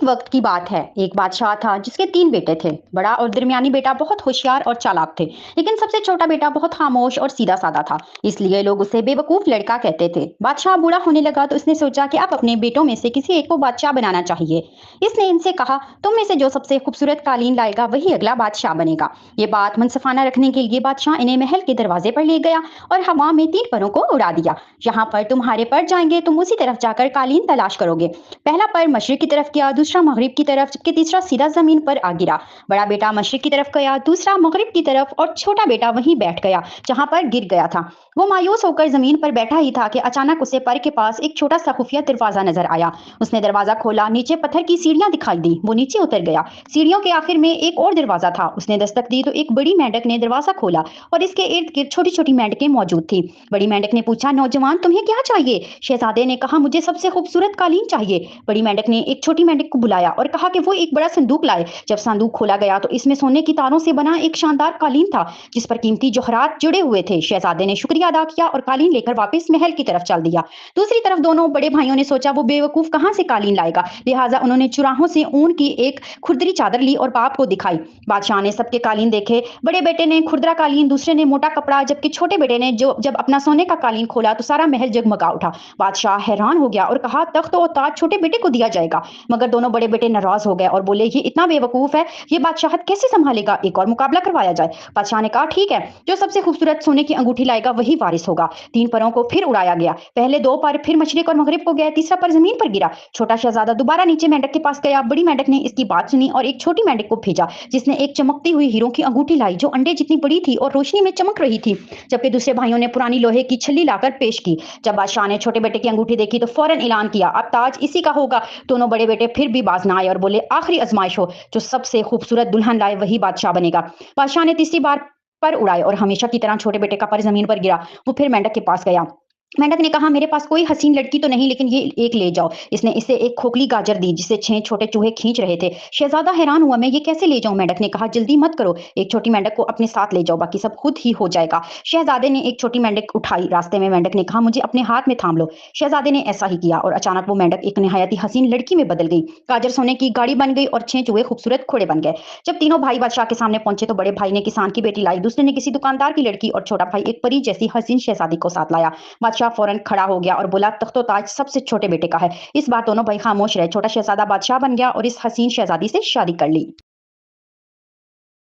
एक वक्त की बात है। एक बादशाह था जिसके 3 बेटे थे। बड़ा और दरमियानी बेटा बहुत होशियार और चालाक थे, लेकिन सबसे छोटा बेटा बहुत खामोश और सीधा साधा था। इसलिए लोग उसे बेवकूफ लड़का कहते थे। बादशाह बूढ़ा होने लगा तो उसने सोचा कि अब अपने बेटों में से किसी एक को बादशाह बनाना चाहिए। इसने इनसे कहा, तुम में से जो सबसे खूबसूरत कालीन लाएगा वही अगला बादशाह बनेगा। ये बात मुनसफाना रखने के लिए बादशाह इन्हें महल के दरवाजे पर ले गया और हवा में 3 परों को उड़ा दिया। जहां पर तुम्हारे पर जाएंगे तुम उसी तरफ जाकर कालीन तलाश करोगे। पहला पर मशरिक की तरफ गया, दूसरा मगरिब की तरफ, जबकि तीसरा सीधा जमीन पर आ गिरा। बड़ा बेटा मशरिक की तरफ गया, दूसरा मगरिब की तरफ और छोटा बेटा वहीं बैठ गया जहां पर गिर गया था। वो मायूस होकर जमीन पर बैठा ही था कि अचानक उसे पर के पास एक छोटा सा खुफिया दरवाजा नजर आया। उसने दरवाजा खोला, नीचे पत्थर की सीढ़ियां दिखाई दी। वो नीचे उतर गया। सीढ़ियों के आखिर में एक और दरवाजा था। उसने दस्तक दी तो एक बड़ी मेंढक ने दरवाजा खोला और इसके इर्द गिर्द छोटी छोटी मेंढकें मौजूद थी। बड़ी मेंढक ने पूछा, नौजवान तुम्हें क्या चाहिए? शहजादे ने कहा, मुझे सबसे खूबसूरत कालीन चाहिए। बड़ी मेंढक ने एक छोटी मेंढक को बुलाया और कहा कि वो एक बड़ा संदूक लाए। जब संदूक खोला गया तो इसमें सोने की तारों से बना एक शानदार कालीन था जिस पर कीमती जौहरात जुड़े हुए थे। शहजादे ने शुक्रिया अदा किया और कालीन लेकर वापस महल की तरफ चल दिया। दूसरी तरफ दोनों बड़े भाइयों ने सोचा, वो बेवकूफ कहां से कालीन लाएगा। लिहाजा उन्होंने चुराहों से ऊन की एक खुरदरी चादर ली और बाप को दिखाई। बादशाह ने सबके कालीन देखे। बड़े बेटे ने खुरदरा कालीन, दूसरे ने मोटा कपड़ा, जबकि छोटे बेटे ने जो जब अपना सोने का कालीन खोला तो सारा महल जगमगा उठा। बादशाह हैरान हो गया और कहा, तख्त और ताज छोटे बेटे को दिया जाएगा। मगर दोनों बड़े बेटे नाराज हो गए और बोले, ये इतना बेवकूफ है, ये बादशाहत कैसे संभालेगा। एक और मुकाबला करवाया जाए। बादशाह ने कहा, ठीक है, जो सबसे खूबसूरत सोने की अंगूठी लाएगा वही वारिस होगा। 3 परों को फिर उड़ाया गया। पहले 2 पर फिर मशरिक और मगरिब को गए, तीसरा पर जमीन पर गिरा। छोटा शहजादा दोबारा नीचे मेंढक के पास गया। बड़ी मेंढक ने इसकी बात सुनी और एक छोटी मेंढक को भेजा जिसने एक चमकती हुई हीरों की अंगूठी लाई जो अंडे जितनी बड़ी थी और रोशनी में चमक रही थी। जबकि दूसरे भाइयों ने पुरानी लोहे की छल्ली लाकर पेश की। जब बादशाह ने छोटे बेटे की अंगूठी देखी तो फौरन ऐलान किया, अब ताज इसी का होगा। दोनों बड़े बेटे फिर भी बाज ना आए और बोले, आखिरी आजमाइश हो, जो सबसे खूबसूरत दुल्हन लाए वही बादशाह बनेगा। बादशाह ने तीसरी बार पर उड़ाए और हमेशा की तरह छोटे बेटे का पर जमीन पर गिरा। वो फिर मेंढक के पास गया। मेंढक ने कहा, मेरे पास कोई हसीन लड़की तो नहीं, लेकिन ये एक ले जाओ। इसने इसे एक खोखली गाजर दी जिसे 6 छोटे चूहे खींच रहे थे। शहजादा हैरान हुआ, मैं ये कैसे ले जाऊं? मेंढक ने कहा, जल्दी मत करो, एक छोटी मेंढक को अपने साथ ले जाओ, बाकी सब खुद ही हो जाएगा। शहजादे ने एक छोटी मेंढक उठाई। रास्ते में मेंढक ने कहा, मुझे अपने हाथ में थाम लो। शहजादे ने ऐसा ही किया और अचानक वो मेंढक एक निहायती हसीन लड़की में बदल गई। गाजर सोने की गाड़ी बन गई और 6 चूहे खूबसूरत घोड़े बन गए। जब तीनों भाई बादशाह के सामने पहुंचे तो बड़े भाई ने किसान की बेटी लाई, दूसरे ने किसी दुकानदार की लड़की और छोटा भाई एक परी जैसी हसीन शहजादी को साथ लाया। बादशाह फौरन खड़ा हो गया और बोला, तख्तो ताज सबसे छोटे बेटे का है। इस बार दोनों भाई खामोश रहे। छोटा शहजादा बादशाह बन गया और इस हसीन शहजादी से शादी कर ली।